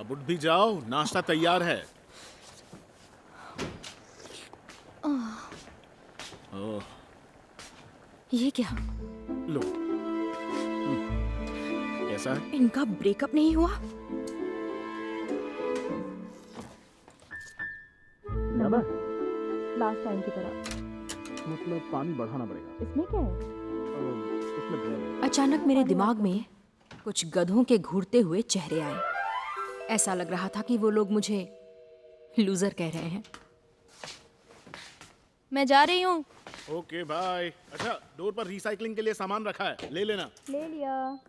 अब उठ भी जाओ, नाश्ता तैयार है। ओह, ये क्या? लो। कैसा है? इनका ब्रेकअप नहीं हुआ? ज्यादा? लास्ट टाइम की तरह। मतलब पानी बढ़ाना पड़ेगा। इसमें क्या है? इसमें है। अचानक मेरे दिमाग में कुछ गधों के घूरते हुए चेहरे आए। ऐसा लग रहा था कि वो लोग मुझे लूजर कह रहे हैं। मैं जा रही हूँ। Okay bye. अच्छा, डोर पर रिसाइकलिंग के लिए सामान रखा है, ले लेना। ले लिया।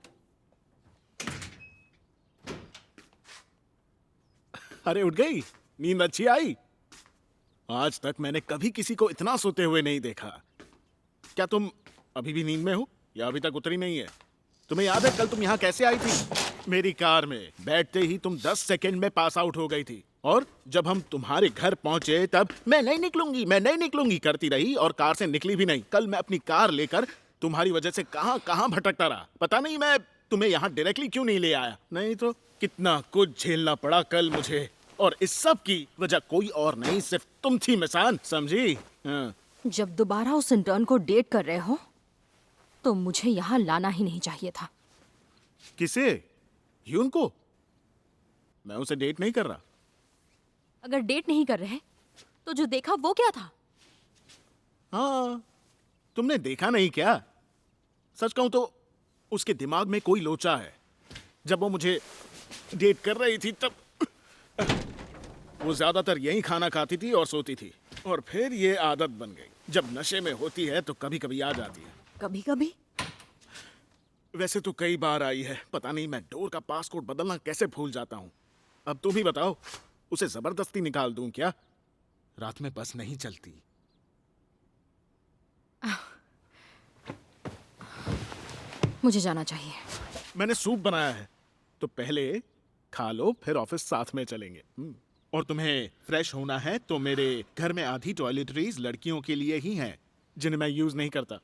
अरे उठ गई? नींद अच्छी आई? आज तक मैंने कभी किसी को इतना सोते हुए नहीं देखा। क्या तुम अभी भी नींद में हो या अभी तक उतरी नहीं है? तुम्हें याद है कल तुम यहाँ कैसे आई थी? मेरी कार में बैठते ही तुम 10 सेकंड में पास आउट हो गई थी। और जब हम तुम्हारे घर पहुंचे तब मैं नहीं निकलूंगी करती रही और कार से निकली भी नहीं। कल मैं अपनी कार लेकर तुम्हारी वजह से कहां कहां भटकता रहा। पता नहीं मैं तुम्हें यहाँ डायरेक्टली क्यों नहीं ले आया। नहीं तो कितना कुछ झेलना पड़ा कल मुझे। और इस सब की वजह कोई और नहीं, सिर्फ तुम थी मिसान, समझी? हाँ। जब दोबारा उस इंटर्न को डेट कर रहे हो तो मुझे यहाँ लाना ही नहीं चाहिए था। किसे? ह्यून को? मैं उसे डेट नहीं कर रहा। अगर डेट नहीं कर रहे तो जो देखा वो क्या था? हाँ, तुमने देखा नहीं क्या? सच कहूं तो उसके दिमाग में कोई लोचा है। जब वो मुझे डेट कर रही थी तब वो ज्यादातर यही खाना खाती थी और सोती थी। और फिर ये आदत बन गई। जब नशे में होती है तो कभी कभी आ जाती है। कभी कभी? वैसे तो कई बार आई है। पता नहीं मैं डोर का पासकोड बदलना कैसे भूल जाता हूँ। अब तुम ही बताओ, उसे जबरदस्ती निकाल दूं क्या? रात में बस नहीं चलती। मुझे जाना चाहिए। मैंने सूप बनाया है, तो पहले खा लो, फिर ऑफिस साथ में चलेंगे। और तुम्हें फ्रेश होना है तो मेरे घर में आधी टॉयलेटरीज लड़कियों के लिए ही हैं, जिन्हें मैं यूज नहीं करता।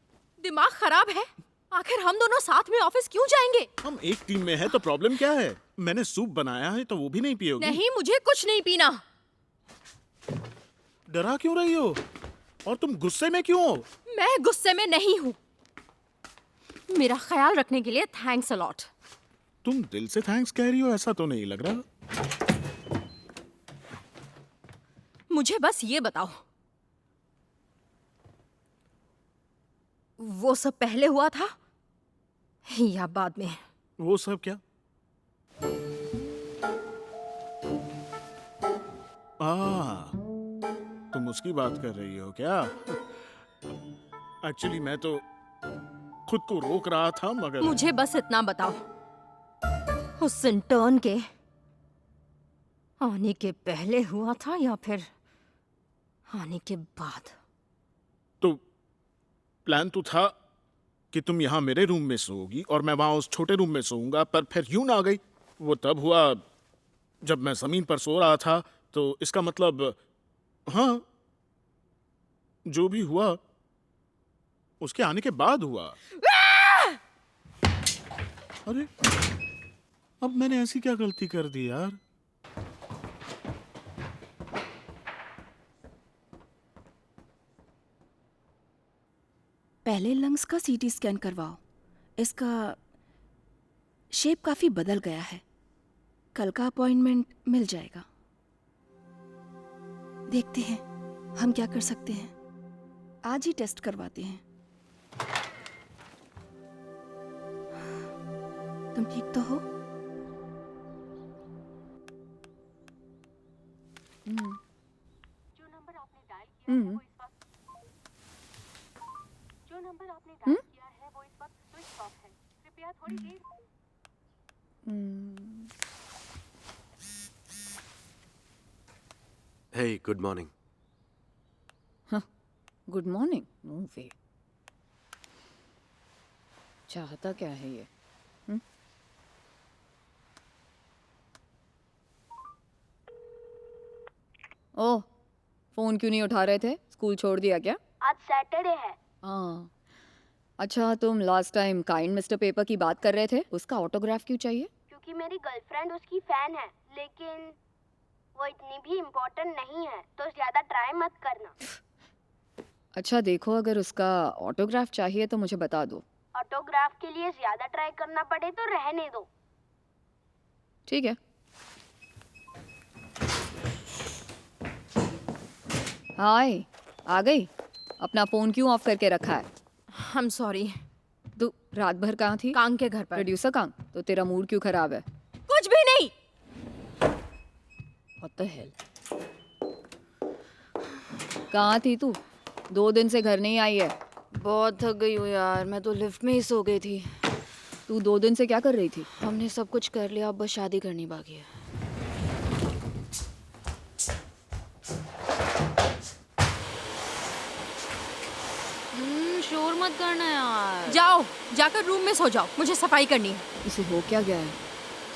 दिमाग खराब है? आखिर हम दोनों साथ में ऑफिस क्यों जाएंगे? हम एक टीम में हैं तो प्रॉब्लम क्या है? मैंने सूप बनाया है तो वो भी नहीं पियोगी? नहीं, मुझे कुछ नहीं पीना। डरा क्यों रही हो? और तुम गुस्से में क्यों हो? मैं गुस्से में नहीं हूँ। मेरा ख्याल रखने के लिए थैंक्स अ लॉट। तुम दिल से थैंक्स कह रही हो ऐसा तो नहीं लग रहा। मुझे बस ये बताओ, वो सब पहले हुआ था या बाद में? वो सब क्या? तुम उसकी बात कर रही हो क्या? एक्चुअली मैं तो खुद को रोक रहा था, मगर मुझे बस इतना बताओ, उस इंटर्न के आने के पहले हुआ था या फिर आने के बाद? तो प्लान तो था कि तुम यहाँ मेरे रूम में सोओगी और मैं वहां उस छोटे रूम में सोऊंगा, पर फिर ह्यून आ गई। वो तब हुआ जब मैं जमीन पर सो रहा था। तो इसका मतलब हाँ, जो भी हुआ उसके आने के बाद हुआ। अरे, अब मैंने ऐसी क्या गलती कर दी यार? पहले लंग्स का सीटी स्कैन करवाओ। इसका शेप काफी बदल गया है। कल का अपॉइंटमेंट मिल जाएगा। देखते हैं हम क्या कर सकते हैं। आज ही टेस्ट करवाते हैं। तुम ठीक तो हो? जो नंबर आपने डायल किया है वो इस वक्त जो नंबर आपने डायल किया है वो इस वक्त स्विच ऑफ है। कृपया थोड़ी देर Hey, good morning. Good morning. No way. चाहता क्या है ये? ओह, फोन क्यों नहीं उठा रहे थे? स्कूल छोड़ दिया क्या? आज सैटरडे है। हाँ। अच्छा, तुम last time kind mister paper की बात कर रहे थे, उसका ऑटोग्राफ क्यों चाहिए? क्योंकि मेरी गर्लफ्रेंड उसकी फैन है, लेकिन वो इतनी भी इम्पोर्टेंट नहीं है, तो ज्यादा ट्राई मत करना। अच्छा देखो, अगर उसका ऑटोग्राफ चाहिए तो मुझे बता दो। ऑटोग्राफ के लिए ज्यादा ट्राई करना पड़े तो रहने दो। ठीक है। हाय, आ गई? अपना फोन क्यों ऑफ करके रखा है? I'm sorry। तू रात भर कहाँ थी? कांग के घर पर। Producer Kang? तो तेरा मूड क्यों खराब है? कुछ भी नहीं। What the hell? कहाँ थी तू? 2 दिन से घर नहीं आई है। बहुत थक गई हूँ यार, मैं तो लिफ्ट में ही सो गई थी। तू 2 दिन से क्या कर रही थी? हमने सब कुछ कर लिया, अब बस शादी करनी बाकी है। शोर मत करना यार। जाओ, जाकर रूम में सो जाओ, मुझे सफाई करनी है। इसे हो क्या गया है?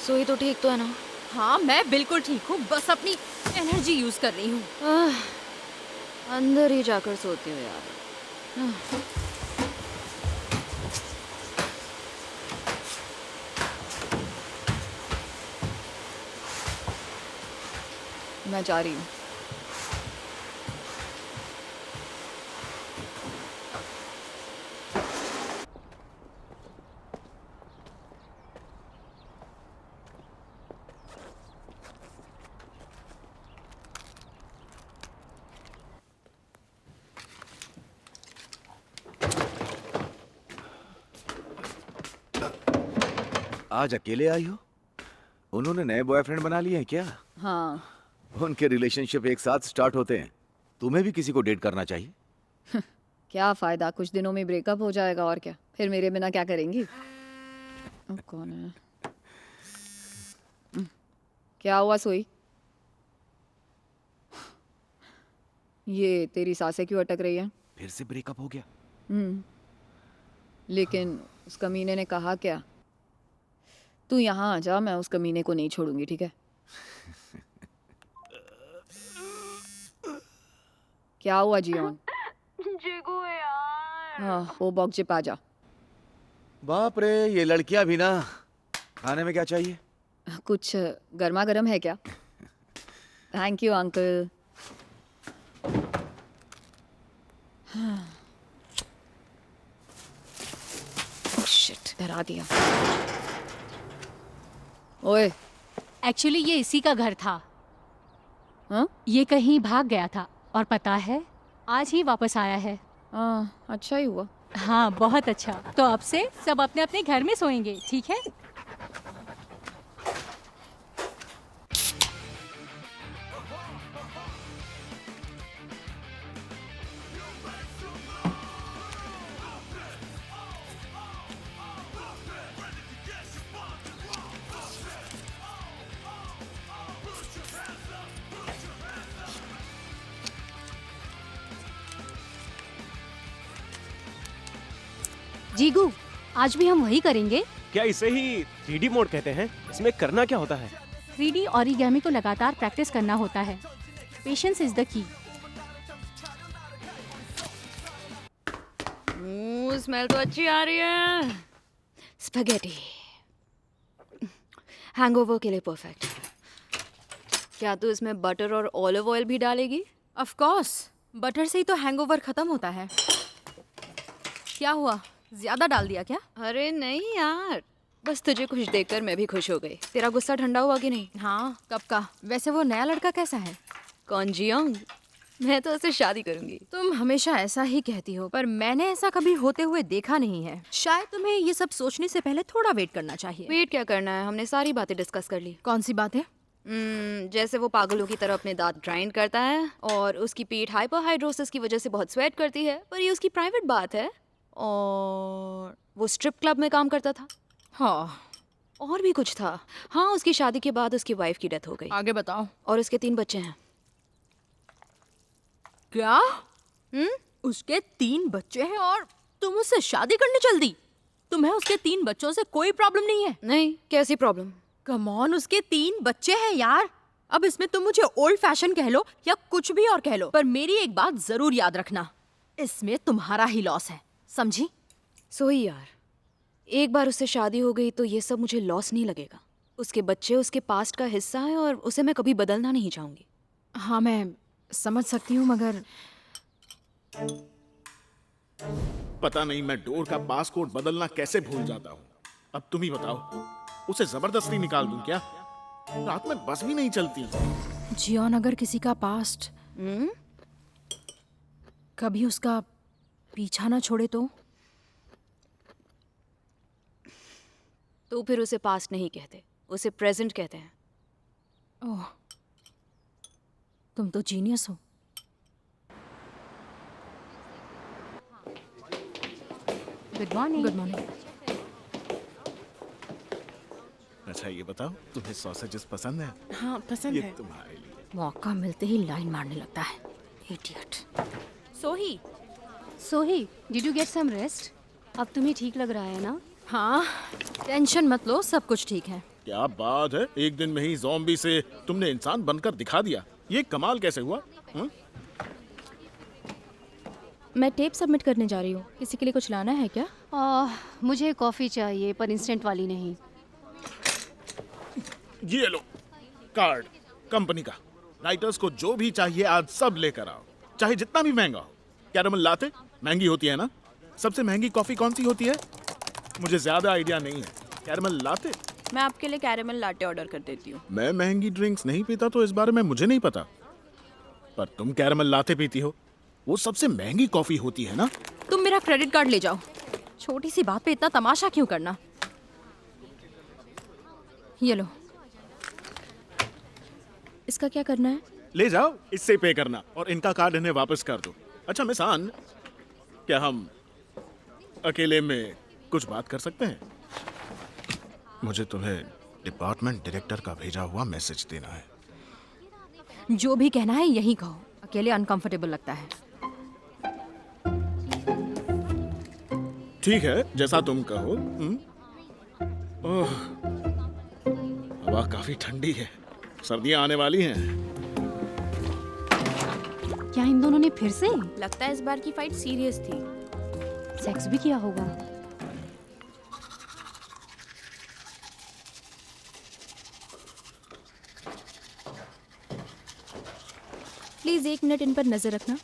सोई तो ठीक तो है ना? हाँ, मैं बिल्कुल ठीक हूँ, बस अपनी एनर्जी यूज कर रही हूँ। अंदर ही जाकर सोती हूँ यार। मैं जा रही हूँ। आज अकेले आई हो? उन्होंने नए बॉयफ्रेंड बना लिए हैं क्या? हाँ। उनके रिलेशनशिप एक साथ स्टार्ट होते हैं, तुम्हें भी किसी को डेट करना चाहिए। क्या फायदा, कुछ दिनों में ब्रेकअप हो जाएगा और क्या। फिर मेरे बिना क्या करेंगी? कौन है? क्या हुआ सोई? ये तेरी सांसें क्यों अटक रही है? फिर से ब्रेकअप हो गया? लेकिन उस कमीने ने कहा क्या? तू यहाँ आ जा, मैं उस कमीने को नहीं छोड़ूंगी, ठीक है? क्या हुआ जियोन? जीगू यार। हाँ, वो बॉक्जिप आ जा। बाप रे, ये लड़कियां भी ना। खाने में क्या चाहिए? कुछ गर्मा गर्म है क्या? Thank you uncle. शिट, डरा दिया। ओए, एक्चुअली ये इसी का घर था। हाँ? ये कहीं भाग गया था और पता है आज ही वापस आया है। हाँ, अच्छा ही हुआ। हाँ, बहुत अच्छा। तो अब से सब अपने अपने घर में सोएंगे, ठीक है? जीगू, आज भी हम वही करेंगे। क्या इसे ही 3D मोड कहते हैं? इसमें करना क्या होता है? 3D ओरिगेमी को लगातार प्रैक्टिस करना होता है। Patience is the key. Smell तो अच्छी आ रही है। स्पैगेटी हैंगओवर के लिए परफेक्ट। क्या तू इसमें बटर और ऑलिव ऑयल भी डालेगी? ऑफ कोर्स, बटर से ही तो हैंगओवर खत्म होता है। क्या हुआ, ज्यादा डाल दिया क्या? अरे नहीं यार, बस तुझे खुश देखकर मैं भी खुश हो गई। तेरा गुस्सा ठंडा हुआ कि नहीं? हाँ, कब का। वैसे वो नया लड़का कैसा है? कौन जियोंग? मैं तो उससे शादी करूंगी। तुम हमेशा ऐसा ही कहती हो, पर मैंने ऐसा कभी होते हुए देखा नहीं है। शायद तुम्हें ये सब सोचने से पहले थोड़ा वेट करना चाहिए। वेट क्या करना है, हमने सारी बातें डिस्कस कर ली। कौन सी बात है? जैसे वो पागलों की तरह अपने दांत ग्राइंड करता है और उसकी पीठ हाइपरहाइड्रोसिस की वजह से बहुत स्वेट करती है, पर ये उसकी प्राइवेट बात है। और वो स्ट्रिप क्लब में काम करता था। हाँ, और भी कुछ था। हाँ, उसकी शादी के बाद उसकी वाइफ की डेथ हो गई आगे बताओ। और उसके 3 बच्चे हैं। क्या? उसके 3 बच्चे हैं और तुम उससे शादी करने चल दी? तुम्हें उसके 3 बच्चों से कोई प्रॉब्लम नहीं है? नहीं, कैसी प्रॉब्लम? कम ऑन, उसके 3 बच्चे हैं यार। अब इसमें तुम मुझे ओल्ड फैशन कह लो या कुछ भी और कह लो, पर मेरी एक बात जरूर याद रखना, इसमें तुम्हारा ही लॉस है, समझी? सोई यार, एक बार उससे शादी हो गई तो ये सब मुझे लॉस नहीं लगेगा। उसके बच्चे उसके पास्ट का हिस्सा है और उसे मैं कभी बदलना नहीं चाहूंगी। हाँ, मैं समझ सकती हूँ, मगर पता नहीं मैं डोर का पासकोड बदलना कैसे भूल जाता हूँ। अब तुम ही बताओ, उसे जबरदस्ती निकाल दूं क्या? रात में बस भी नहीं चलती। जियोन, अगर किसी का पास्ट कभी उसका पीछा ना छोड़े तो फिर उसे पास्ट नहीं कहते, उसे प्रेजेंट कहते हैं। ओह, तुम तो जीनियस हो। Good morning. Good morning. अच्छा ये बताओ, तुम्हें सॉसेजेस पसंद है? हाँ पसंद ये है। तुम्हारे लिए। मौका मिलते ही लाइन मारने लगता है, idiot. Sohee, Sohee, did you get some rest? अब तुम्हें ठीक लग रहा है ना? हाँ, टेंशन मत लो, सब कुछ ठीक है। क्या बात है, एक दिन में ही ज़ॉम्बी से तुमने इंसान बनकर दिखा दिया। ये कमाल कैसे हुआ? मैं टेप सबमिट करने जा रही हूँ। किसी के लिए कुछ लाना है क्या? मुझे कॉफ़ी चाहिए, पर इंस्टेंट वाली नहीं। ये लो कार्ड कंपनी का। राइटर्स को जो भी चाहिए आज सब लेकर आओ, चाहे जितना भी महंगा हो। कैरेमल लाते महंगी होती है ना? सबसे महंगी कॉफी कौन सी होती है? मुझे ज्यादा आइडिया नहीं है। कैरेमल लाते। मैं आपके लिए कैरेमल लाटे ऑर्डर कर देती हूँ। मैं महंगी ड्रिंक्स नहीं पीता, तो इस बारे में मुझे नहीं पता, पर तुम कैरेमल लाते पीती हो। वो सबसे महंगी कॉफी होती है ना? तुम मेरा क्रेडिट कार्ड ले जाओ। छोटी सी बात पे इतना तमाशा क्यों करना? ये लो। इसका क्या करना है? ले जाओ, इससे पे करना और इनका कार्ड इन्हें वापस कर दो। अच्छा मिस आन, क्या हम अकेले में कुछ बात कर सकते हैं? मुझे तुम्हें डिपार्टमेंट डायरेक्टर का भेजा हुआ मैसेज देना है। जो भी कहना है यही कहो, अकेले अनकंफर्टेबल लगता है। ठीक है, जैसा तुम कहो। ओह, हवा काफी ठंडी है, सर्दियां आने वाली हैं। क्या इन दोनों ने फिर से लगता है इस बार की फाइट सीरियस थी। सेक्स भी किया होगा? प्लीज 1 मिनट इन पर नजर रखना।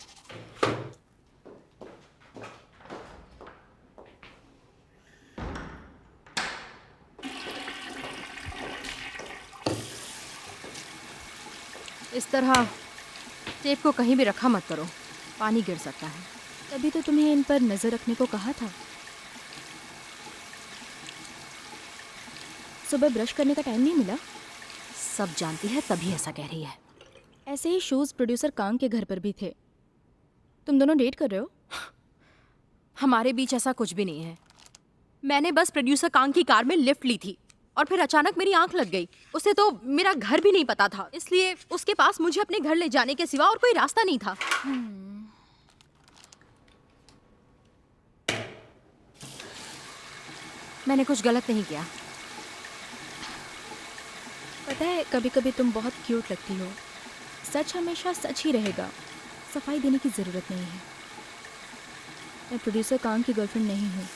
इस तरह टेप को कहीं भी रखा मत करो, पानी गिर सकता है। तभी तो तुम्हें इन पर नजर रखने को कहा था। सुबह ब्रश करने का टाइम नहीं मिला? सब जानती है तभी ऐसा कह रही है। ऐसे ही शूज प्रोड्यूसर कांग के घर पर भी थे। तुम दोनों डेट कर रहे हो? हमारे बीच ऐसा कुछ भी नहीं है। मैंने बस प्रोड्यूसर कांग की कार में लिफ्ट ली थी और फिर अचानक मेरी आंख लग गई। उसे तो मेरा घर भी नहीं पता था, इसलिए उसके पास मुझे अपने घर ले जाने के सिवा और कोई रास्ता नहीं था। मैंने कुछ गलत नहीं किया। पता है, कभी कभी तुम बहुत क्यूट लगती हो। सच हमेशा सच ही रहेगा, सफाई देने की ज़रूरत नहीं है। मैं प्रोड्यूसर कांग की गर्लफ्रेंड नहीं हूँ।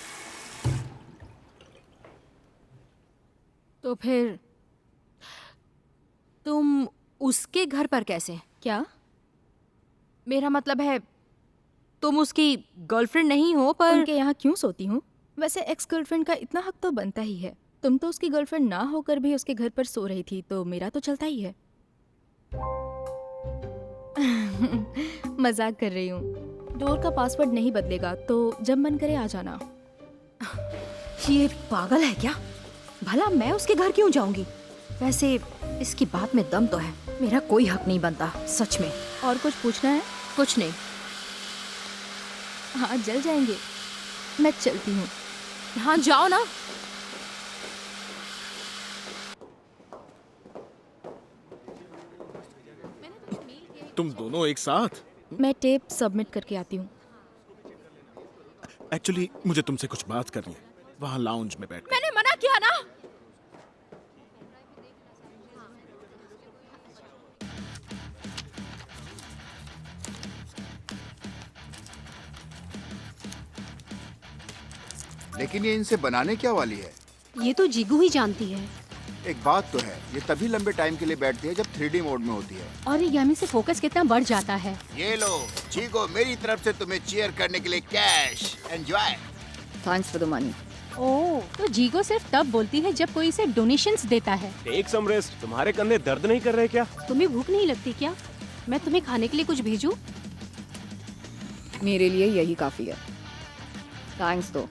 तो फिर तुम उसके घर पर कैसे? क्या? मेरा मतलब है तुम उसकी गर्लफ्रेंड नहीं हो, पर उनके यहाँ क्यों सोती हूँ? वैसे एक्स गर्लफ्रेंड का इतना हक तो बनता ही है। तुम तो उसकी गर्लफ्रेंड ना होकर भी उसके घर पर सो रही थी, तो मेरा तो चलता ही है। मजाक कर रही हूँ। डोर का पासवर्ड नहीं बदलेगा, तो जब मन करे आ जाना। ये पागल है क्या? भला मैं उसके घर क्यों जाऊंगी? वैसे इसकी बात में दम तो है, मेरा कोई हक नहीं बनता सच में। और कुछ पूछना है? कुछ नहीं। हाँ, जल जाएंगे। मैं चलती हूँ। हाँ जाओ ना। तुम दोनों एक साथ? मैं टेप सबमिट करके आती हूँ। एक्चुअली मुझे तुमसे कुछ बात करनी है, वहाँ लाउंज में बैठ। मैंने मना किया ना। लेकिन ये इनसे बनाने क्या वाली है? ये तो जीगू ही जानती है। एक बात तो है, ये तभी लंबे टाइम के लिए बैठती है जब 3D मोड में होती है। और यामी से फोकस कितना बढ़ जाता है। ये लो चीको, मेरी तरफ से तुम्हें चीयर करने के लिए cash. Enjoy. Thanks for the money. Oh, तो जीगो सिर्फ तब बोलती है जब कोई इसे डोनेशंस देता है। Take some rest. तुम्हारे कंधे दर्द नहीं कर रहे क्या? तुम्हें भूख नहीं लगती क्या? मैं तुम्हें खाने के लिए कुछ भेजूं? मेरे लिए यही काफी है। थैंक्स तो।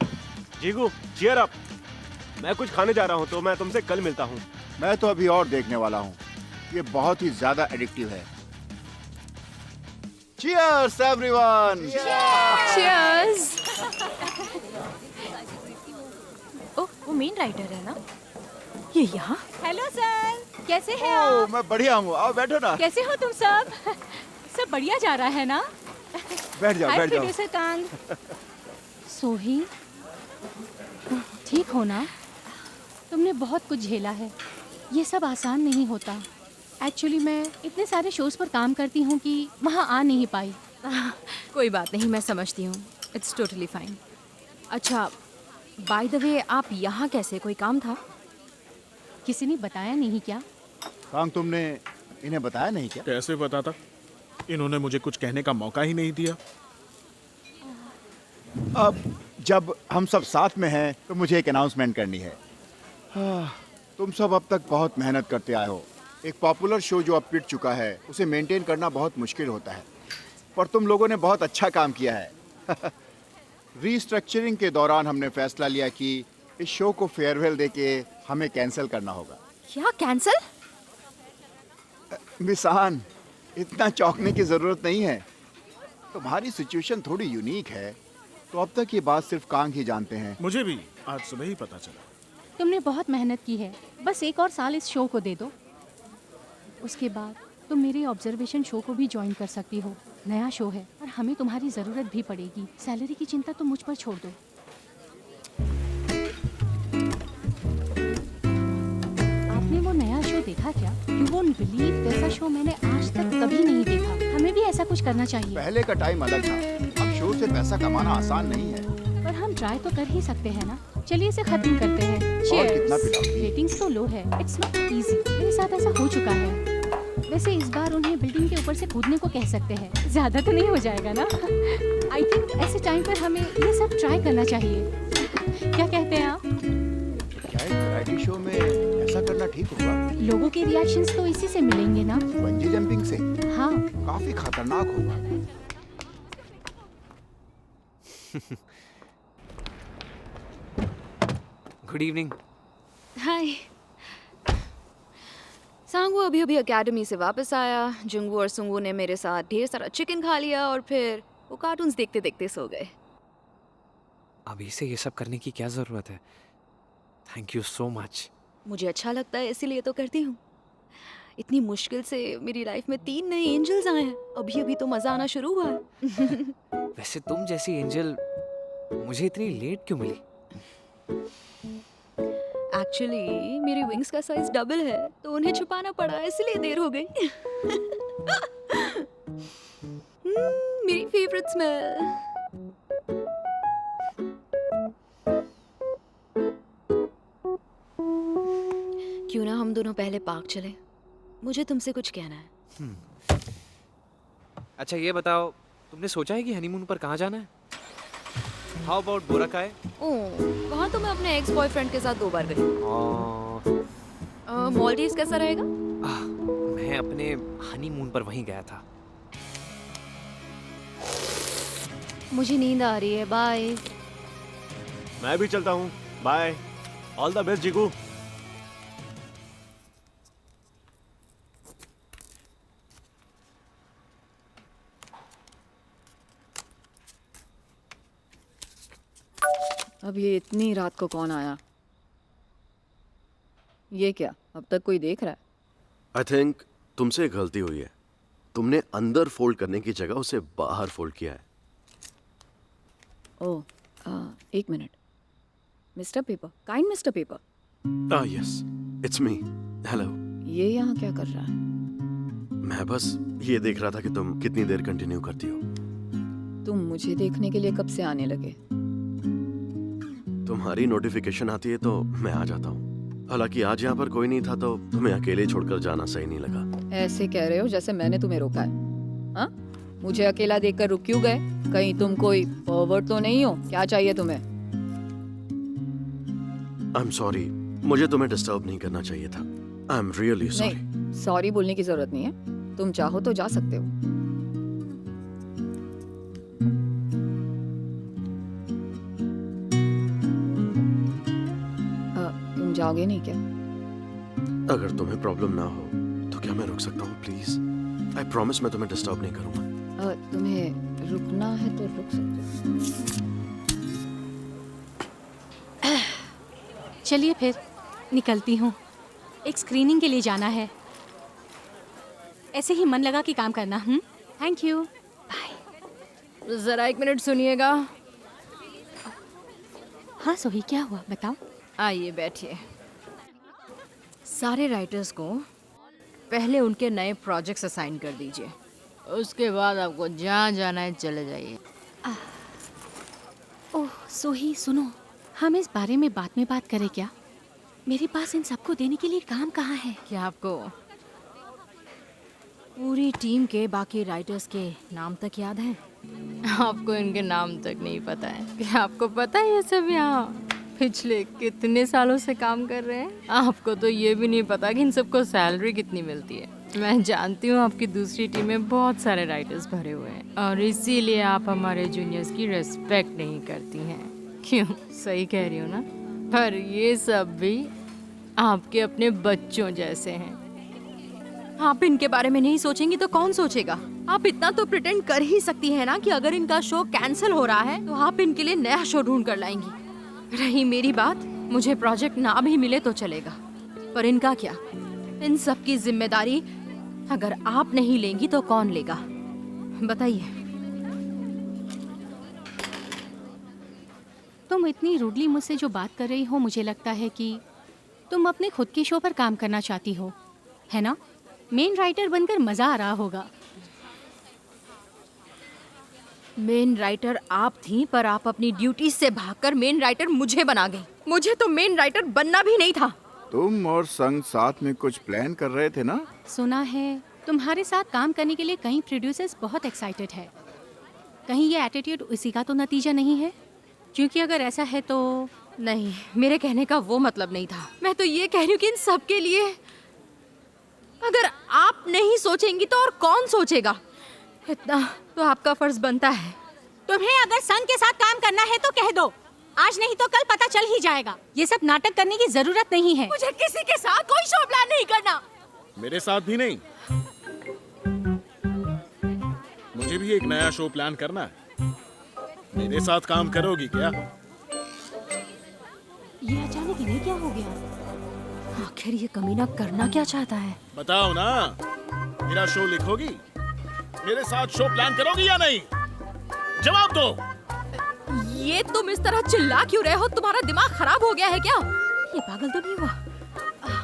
जीगू, चीयर अप। मैं कुछ खाने जा रहा हूँ, तो मैं तुमसे कल मिलता हूँ। मैं तो अभी और देखने वाला हूँ। ये बहुत ही ज्यादा एडिक्टिव है। Cheers everyone! Cheers! ओह, वो मेन राइटर है ना? ये यहाँ? हेलो सर, कैसे हैं ओह, आप? मैं बढ़िया हूँ। आओ बैठो ना। कैसे हो तुम सब? सब बढ़िया जा रहा है ना? बैठ जाओ, हाय बैठ जाओ। Producer Kang. सोही, ठीक हो ना? तुमने बहुत कुछ झेला है। ये सब आसान नहीं होता। एक्चुअली मैं इतने सारे शोज पर काम करती हूँ कि वहाँ आ नहीं पाई। कोई बात नहीं, मैं समझती हूँ। It's totally fine. अच्छा, बाय द वे, आप यहाँ कैसे? कोई काम था? किसी ने बताया नहीं क्या? कांग, तुमने इन्हें बताया नहीं क्या? कैसे बताता? इन्होंने मुझे कुछ कहने का मौका ही नहीं दिया। अब जब हम सब साथ में हैं तो मुझे एक अनाउंसमेंट करनी है। तुम सब अब तक बहुत मेहनत करते आए हो। एक पॉपुलर शो जो अब पिट चुका है उसे मेंटेन करना बहुत मुश्किल होता है, पर तुम लोगों ने बहुत अच्छा काम किया है। रीस्ट्रक्चरिंग के दौरान हमने फैसला लिया कि इस शो को फेयरवेल देके हमें कैंसिल करना होगा। क्या कैंसिल? मिसान, इतना चौंकने की जरूरत नहीं है। तुम्हारी सिचुएशन थोड़ी यूनिक है, तो अब तक ये बात सिर्फ कांग ही जानते हैं। मुझे भी आज सुबह ही पता चला। तुमने बहुत मेहनत की है। बस एक और साल इस शो को दे दो। उसके बाद तुम मेरे ऑब्जर्वेशन शो को भी ज्वाइन कर सकती हो। नया शो है और हमें तुम्हारी ज़रूरत भी पड़ेगी। सैलरी की चिंता तुम मुझ पर छोड़ दो। आपने वो नया शो देखा क्या? यू वोंट बिलीव, वैसा शो मैंने आज तक कभी नहीं देखा। हमें भी ऐसा कुछ करना चाहिए। पहले का टाइम अलग था। अब शो से पैसा कमाना आसान नहीं है। पर हम ट्राई तो कर ही सकते हैं ना। चलिए इसे खत्म करते हैं। और कितना पिलाओगी? रेटिंग्स तो लो है। It's not easy. मेरे साथ ऐसा हो चुका है। वैसे इस बार उन्हें बिल्डिंग के ऊपर से कूदने को कह सकते हैं। ज्यादा तो नहीं हो जाएगा ना? आई थिंक ऐसे टाइम पर हमें ये सब ट्राई करना चाहिए। क्या कहते हैं आप? क्या एक वैरायटी शो में ऐसा करना ठीक होगा? लोगों के रिएक्शंस तो इसी से मिलेंगे ना? बंजी जंपिंग से? हाँ। काफी खतरनाक होगा। Good evening. हाय। सांगवू अभी अभी एकेडमी से वापस आया। जुंगवू और सुंगवू ने मेरे साथ ढेर सारा चिकन खा लिया और फिर वो कार्टून्स देखते देखते सो गए। अभी से ये सब करने की क्या ज़रूरत है? Thank you so much. मुझे अच्छा लगता है इसीलिए तो करती हूँ। इतनी मुश्किल से मेरी लाइफ में 3 नए एंजल्स आए हैं। अभी अभी तो मज़ा आना शुरू हुआ है। वैसे तुम जैसी एंजल मुझे इतनी लेट क्यों मिली? एक्चुअली मेरी विंग्स का साइज डबल है तो उन्हें छुपाना पड़ा, इसलिए देर हो गई। मेरी फेवरेट स्मेल। क्यों ना हम दोनों पहले पार्क चले? मुझे तुमसे कुछ कहना है। अच्छा ये बताओ, तुमने सोचा है कि हनीमून पर कहाँ जाना है? How about बोराकाय? ओह, वहाँ तो मैं अपने एक्स बॉयफ्रेंड के साथ 2 बार गई। मॉलडीव्स कैसा रहेगा? मैं अपने हनीमून पर वहीं गया था। मुझे नींद आ रही है। बाय। मैं भी चलता हूँ। Bye. All the best Jigu. अब ये इतनी रात को कौन आया? ये क्या, अब तक कोई देख रहा है? आई थिंक तुमसे एक गलती हुई है। तुमने अंदर फोल्ड करने की जगह उसे बाहर फोल्ड किया है। ओह, एक minute. Mister paper, kind mister paper. Yes, it's me. Hello. ये यहाँ क्या कर रहा है? मैं बस ये देख रहा था कि तुम कितनी देर कंटिन्यू करती हो। तुम मुझे देखने के लिए कब से आने लगे? तुम्हारी नोटिफिकेशन आती है तो मैं आ जाता हूँ। हालांकि आज यहाँ पर कोई नहीं था तो तुम्हें अकेले छोड़कर जाना सही नहीं लगा। ऐसे कह रहे हो जैसे मैंने तुम्हें रोका है। हाँ, मुझे अकेला देखकर रुक क्यों गए? कहीं तुम कोई परवर्ट तो नहीं हो? क्या चाहिए तुम्हें? आई एम सॉरी, मुझे तुम्हें डिस्टर्ब नहीं करना चाहिए था। I am really sorry. नहीं, सॉरी बोलने की जरूरत नहीं है। तुम चाहो तो जा सकते हो। तुम जाओगे नहीं क्या? अगर तुम्हें प्रॉब्लम ना हो तो क्या मैं रुक सकता हूँ प्लीज? आई प्रॉमिस मैं तुम्हें डिस्टर्ब नहीं करूंगा। तुम्हें रुकना है तो रुक सकते हो। चलिए फिर निकलती हूँ, एक स्क्रीनिंग के लिए जाना है। ऐसे ही मन लगा कि काम करना। Thank you, bye. जरा एक मिनट सुनिएगा। हाँ सोही, क्या हुआ बताओ। आइए बैठिए। सारे राइटर्स को पहले उनके नए प्रोजेक्ट्स असाइन कर दीजिए, उसके बाद आपको जहाँ जाना है चले जाइए। ओह सोही सुनो, हम इस बारे में बाद में बात करें क्या? मेरे पास इन सबको देने के लिए काम कहाँ है? क्या आपको पूरी टीम के बाकी राइटर्स के नाम तक याद हैं? आपको इनके नाम तक नहीं पता है? क्या आपको पता है ये सब यहाँ पिछले कितने सालों से काम कर रहे हैं? आपको तो ये भी नहीं पता कि इन सबको सैलरी कितनी मिलती है। मैं जानती हूँ आपकी दूसरी टीम में बहुत सारे राइटर्स भरे हुए हैं और इसीलिए आप हमारे जूनियर्स की रेस्पेक्ट नहीं करती हैं। क्यों? सही कह रही हूँ ना? पर ये सब भी आपके अपने बच्चों जैसे हैं। आप इनके बारे में नहीं सोचेंगी तो कौन सोचेगा? आप इतना तो प्रिटेंड कर ही सकती हैं ना कि अगर इनका शो कैंसिल हो रहा है तो आप इनके लिए नया शो ढूंढ कर लाएंगी। रही मेरी बात, मुझे प्रोजेक्ट ना भी मिले तो चलेगा, पर इनका क्या? इन सब की जिम्मेदारी अगर आप नहीं लेंगी तो कौन लेगा? बताइए। तुम इतनी रूडली मुझसे जो बात कर रही हो, मुझे लगता है कि तुम अपने खुद के शो पर काम करना चाहती हो, है ना? मेन राइटर बनकर मजा आ रहा होगा। मेन राइटर आप थी, पर आप अपनी ड्यूटी से भागकर मेन राइटर मुझे बना गई। मुझे तो मेन राइटर बनना भी नहीं था। तुम और संग साथ में कुछ प्लान कर रहे थे ना? सुना है तुम्हारे साथ काम करने के लिए कई प्रोड्यूसर्स बहुत एक्साइटेड है। कहीं ये एटीट्यूड उसी का तो नतीजा नहीं है? क्योंकि अगर ऐसा है तो नहीं, मेरे कहने का वो मतलब नहीं था। मैं तो ये कह रही हूँ कि इन सब के लिए अगर आप नहीं सोचेंगी तो और कौन सोचेगा? इतना तो आपका फर्ज बनता है। तुम्हें अगर संग के साथ काम करना है तो कह दो, आज नहीं तो कल पता चल ही जाएगा। ये सब नाटक करने की जरूरत नहीं है। मुझे किसी के साथ कोई शो प्लान नहीं करना। मेरे साथ भी नहीं। मुझे भी एक नया शो प्लान करना है। मेरे साथ काम करोगी क्या? ये अचानक इन्हें क्या हो गया? आखिर ये कमीना करना क्या चाहता है? बताओ ना, मेरा शो लिखोगी? मेरे साथ शो प्लान करोगी या नहीं? जवाब दो। ये तुम इस तरह चिल्ला क्यों रहे हो? तुम्हारा दिमाग खराब हो गया है क्या? ये पागल तो नहीं हुआ?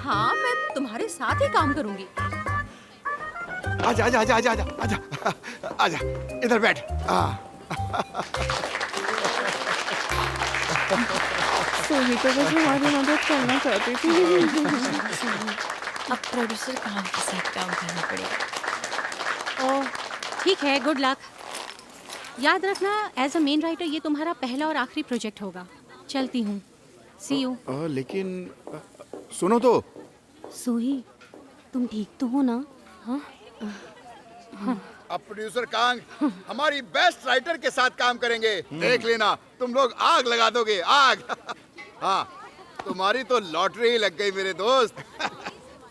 हाँ, मैं तुम्हारे साथ ही काम करूंगी। आजा आजा आजा आजा आजा आजा आजा, इधर बैठ। सोही तो बस हमारी मदद करना चाहती थी। अब प्रोड्यूसर काम के साथ काम करना पड़ेगा। ओह ठीक है, गुड लक। याद रखना, एज अ मेन राइटर ये तुम्हारा पहला और आखिरी प्रोजेक्ट होगा। चलती हूँ, सी यू। लेकिन सुनो तो। सोही, तुम ठीक तो हो ना? हाँ? अब प्रोड्यूसर कांग हमारी बेस्ट राइटर के साथ काम करेंगे। देख लेना, तुम लोग आग लगा दोगे, आग। हाँ, तुम्हारी तो लॉटरी ही लग गई मेरे दोस्त।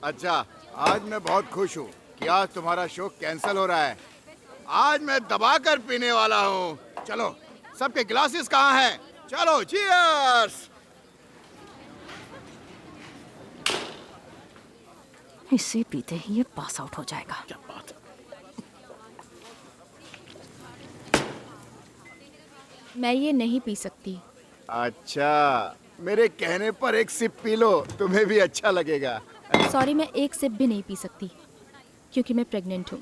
अच्छा, आज मैं बहुत खुश हूँ कि आज तुम्हारा शो कैंसिल हो रहा है। आज मैं दबाकर पीने वाला हूँ। चलो, सबके ग्लासेस कहाँ हैं? चलो, चीयर्स। इसे पीते ही ये पास आउट हो जाएगा। क्या बात है? मैं ये नहीं पी सकती। अच्छा, मेरे कहने पर एक सिप पी लो, तुम्हें भी अच्छा लगेगा। सॉरी, मैं एक सिप भी नहीं पी सकती क्योंकि मैं प्रेग्नेंट हूँ।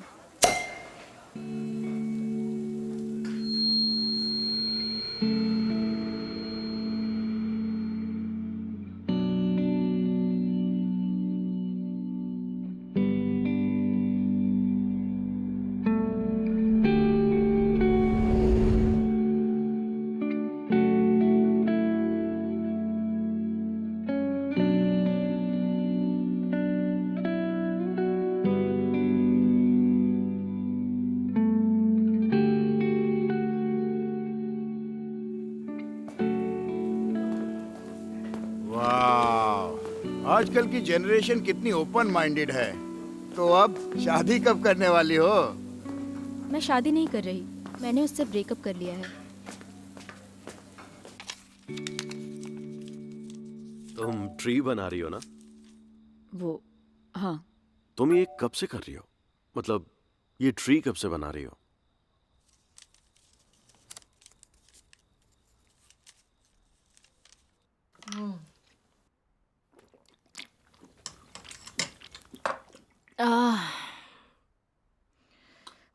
वाह, आजकल की जनरेशन कितनी ओपन माइंडेड है। तो अब शादी कब करने वाली हो? मैं शादी नहीं कर रही, मैंने उससे ब्रेकअप कर लिया है। तुम ट्री बना रही हो ना? वो हाँ। तुम ये कब से कर रही हो? मतलब ये ट्री कब से बना रही हो?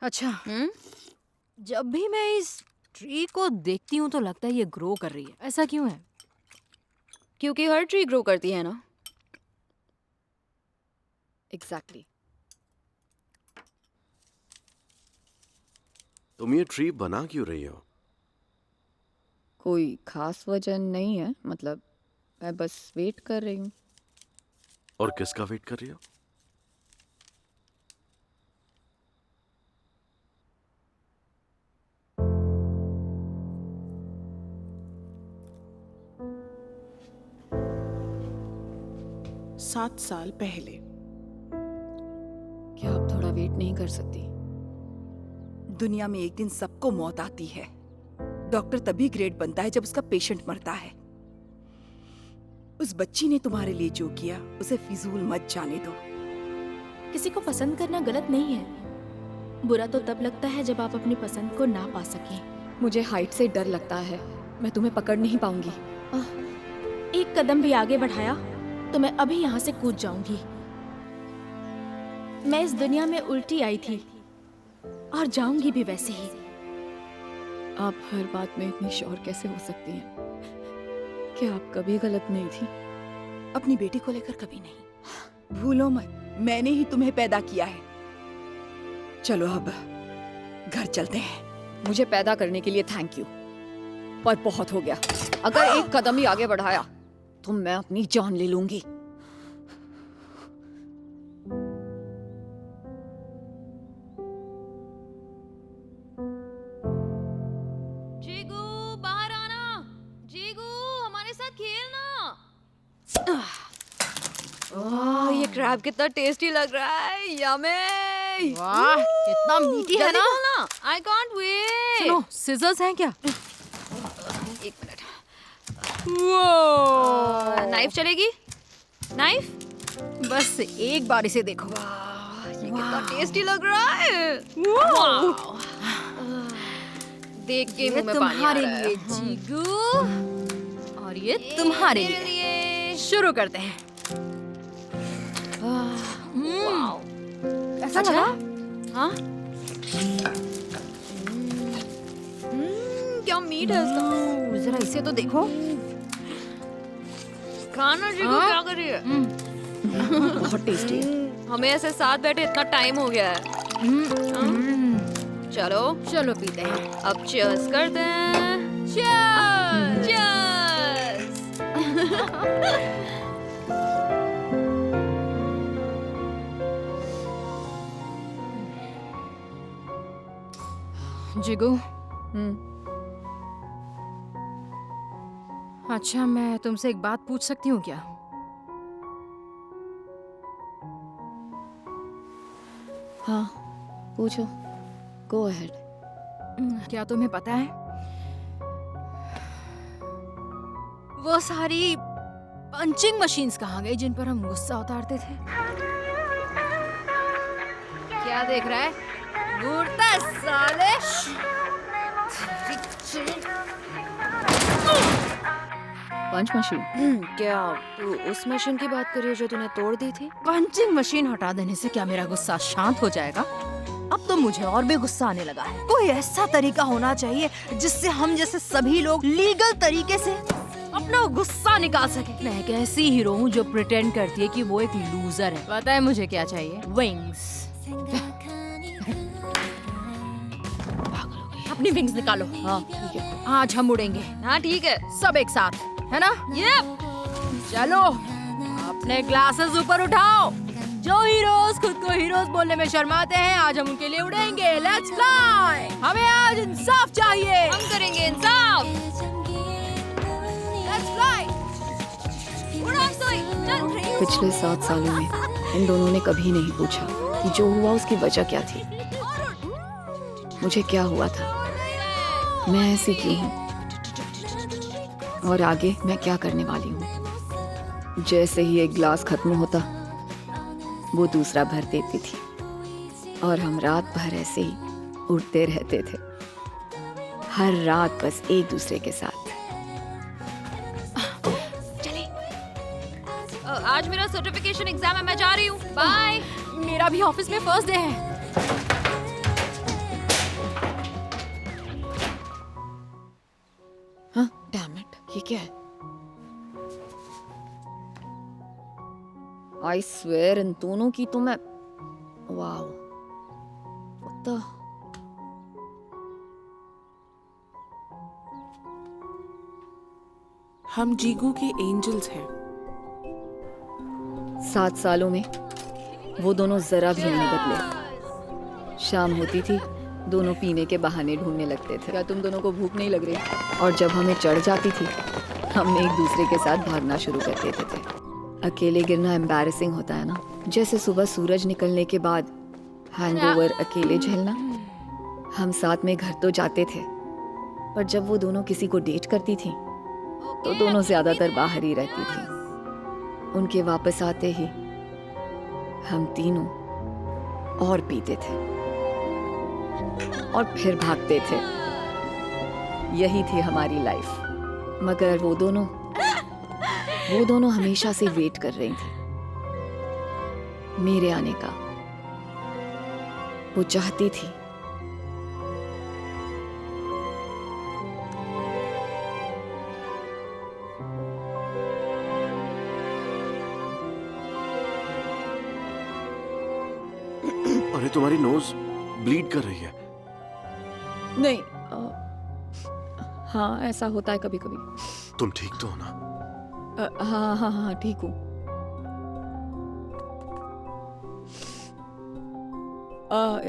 अच्छा जब भी मैं इस ट्री को देखती हूँ तो लगता है ये ग्रो कर रही है। ऐसा क्यों है? क्योंकि हर ट्री ग्रो करती है ना। एग्जैक्टली। तुम ये ट्री बना क्यों रही हो? कोई खास वजह नहीं है, मतलब मैं बस वेट कर रही हूँ। और किसका वेट कर रही हो? सात साल पहले। क्या आप थोड़ा वेट नहीं कर सकती? दुनिया में एक दिन सबको मौत आती है। डॉक्टर तभी ग्रेट बनता है जब उसका पेशेंट मरता है। उस बच्ची ने तुम्हारे लिए जो किया उसे फिजूल मत जाने दो। किसी को पसंद करना गलत नहीं है, बुरा तो तब लगता है जब आप अपनी पसंद को ना पा सकें। मुझे हाइट से डर लगता है, मैं तुम्हें पकड़ नहीं पाऊंगी। एक कदम भी आगे बढ़ाया तो मैं अभी यहाँ से कूद जाऊंगी। मैं इस दुनिया में उल्टी आई थी और जाऊंगी भी वैसे ही। आप हर बात में इतनी श्योर कैसे हो सकती हैं? क्या आप कभी गलत नहीं थी? अपनी बेटी को लेकर कभी नहीं। भूलो मत, मैंने ही तुम्हें पैदा किया है। चलो अब घर चलते हैं। मुझे पैदा करने के लिए थैंक यू, पर बहुत हो गया। अगर एक कदम ही आगे बढ़ाया तो मैं अपनी जान ले लूंगी। जीगू बाहर आना। जीगू हमारे साथ खेलना। वाह ये क्रैब कितना टेस्टी लग रहा है। यम्मी। वाह कितना मीठी है ना। I can't wait. सुनो सिजर्स हैं क्या? एक मिनट। वो नाइफ चलेगी? नाइफ? बस एक बार इसे देखो। ये कितना टेस्टी लग रहा है। वाह। देख के मुंह में पानी आ रहा है। तुम्हारे लिए जीगू और ये तुम्हारे लिए। शुरू करते हैं। वाह कैसा लगा? हाँ क्या मीठ है इसका। जरा इसे तो देखो। खाना जीगू क्या कर रही है? बहुत टेस्टी है। हमें ऐसे साथ बैठे इतना टाइम हो गया है। चलो चलो पीते हैं। अब चीयर्स करते हैं। चीयर्स। जीगू अच्छा मैं तुमसे एक बात पूछ सकती हूँ क्या? हाँ पूछो, गो अहेड। क्या तुम्हें पता है वो सारी पंचिंग मशीन्स कहाँ गई जिन पर हम गुस्सा उतारते थे? क्या देख रहा है? घूरता है साले। पंच मशीन? क्या तू उस मशीन की बात कर रही है जो तूने तोड़ दी थी? पंचिंग मशीन हटा देने से क्या मेरा गुस्सा शांत हो जाएगा? अब तो मुझे और भी गुस्सा आने लगा है। कोई ऐसा तरीका होना चाहिए जिससे हम जैसे सभी लोग लीगल तरीके से अपना गुस्सा निकाल सके। मैं एक ऐसी हीरो हूँ जो प्रिटेंड करती है कि वो एक लूजर है। पता है मुझे क्या चाहिए? विंग्स। अपनी विंग्स निकालो। हाँ ठीक है। आज हम उड़ेंगे। हाँ ठीक है। सब एक साथ, है ना? Yep. चलो अपने ग्लासेस ऊपर उठाओ। जो हीरोज खुद को हीरोज बोलने में शर्माते हैं आज हम उनके लिए उड़ेंगे। Let's fly. हमें आज इंसाफ चाहिए। हम करेंगे इंसाफ। Let's fly. पिछले 7 सालों में इन दोनों ने कभी नहीं पूछा कि जो हुआ उसकी वजह क्या थी। मुझे क्या हुआ था, मैं ऐसी क्यों हूँ और आगे मैं क्या करने वाली हूँ। जैसे ही एक ग्लास खत्म होता वो दूसरा भर देती थी और हम रात भर ऐसे ही उड़ते रहते थे, हर रात बस एक दूसरे के साथ। आज मेरा सर्टिफिकेशन एग्जाम है, मैं जा रही हूँ, बाय। मेरा भी ऑफिस में फर्स्ट डे है। हाँ, डैम इट, ये क्या है? आई स्वेयर इन दोनों की तो मैं, वाओ, व्हाट द, हम जीगू के एंजल्स हैं। 7 सालों में वो दोनों जरा भी नहीं बदले। शाम होती थी, दोनों पीने के बहाने ढूंढने लगते थे। क्या तुम दोनों को भूख नहीं लग रही? और जब हमें चढ़ जाती थी, हम एक दूसरे के साथ भागना शुरू कर देते थे। अकेले गिरना एम्बैरेसिंग होता है ना, जैसे सुबह सूरज निकलने के बाद हैंगओवर अकेले झेलना। हम साथ में घर तो जाते थे, पर जब वो दोनों किसी को डेट करती थी तो दोनों ज्यादातर बाहर ही रहती थी। उनके वापस आते ही हम तीनों और पीते थे और फिर भागते थे। यही थी हमारी लाइफ। मगर वो दोनों हमेशा से वेट कर रही थी मेरे आने का। वो चाहती थी अरे तुम्हारी नोज ब्लीड कर रही है। नहीं, हाँ ऐसा होता है कभी कभी। तुम ठीक तो हो ना? हाँ हाँ हाँ ठीक हूँ।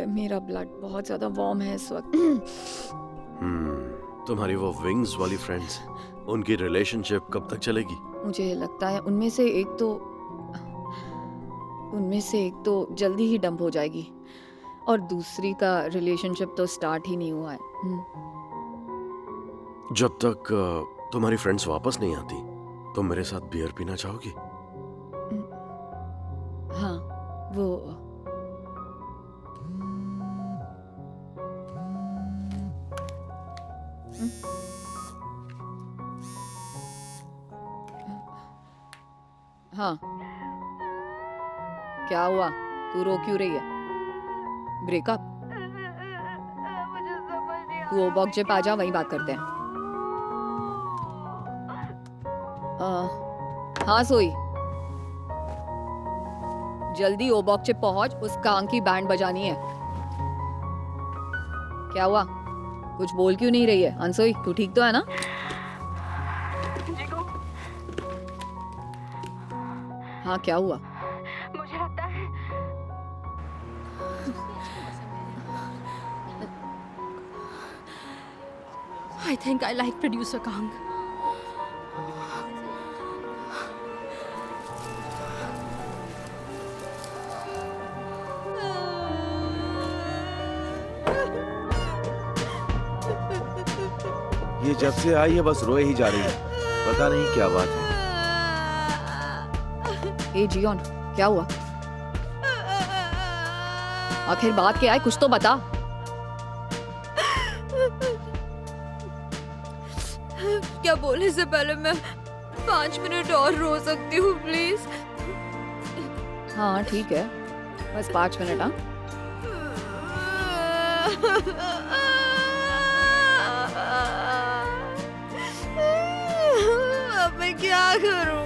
मेरा ब्लड बहुत ज्यादा वार्म है इस वक्त। तुम्हारी वो विंग्स वाली फ्रेंड्स, उनकी रिलेशनशिप कब तक चलेगी? मुझे लगता है उनमें से एक तो जल्दी ही डंप हो जाएगी और दूसरी का रिलेशनशिप तो स्टार्ट ही नहीं हुआ है। जब तक तुम्हारी फ्रेंड्स वापस नहीं आती, तुम मेरे साथ बियर पीना चाहोगी? हाँ, वो हाँ, क्या हुआ? तू रो क्यों रही है? ब्रेकअप? तू ओ बॉक्स पे आ जा, वहीं बात करते हैं। हाँ सोई, जल्दी ओ बॉक्स पे पहुंच, उस कांग की बैंड बजानी है। क्या हुआ? कुछ बोल क्यों नहीं रही है? अनसोई, तू ठीक तो है ना? हाँ क्या हुआ? मुझे लगता है I think I like producer Kang. ये जब से आई है बस रोए ही जा रही है, पता नहीं क्या बात है। ए जियोन, क्या हुआ? आखिर बात क्या है, कुछ तो बता। क्या बोलने से पहले मैं 5 मिनट और रो सकती हूँ प्लीज? हाँ ठीक है, बस 5 मिनट। हाँ अब मैं क्या करूँ?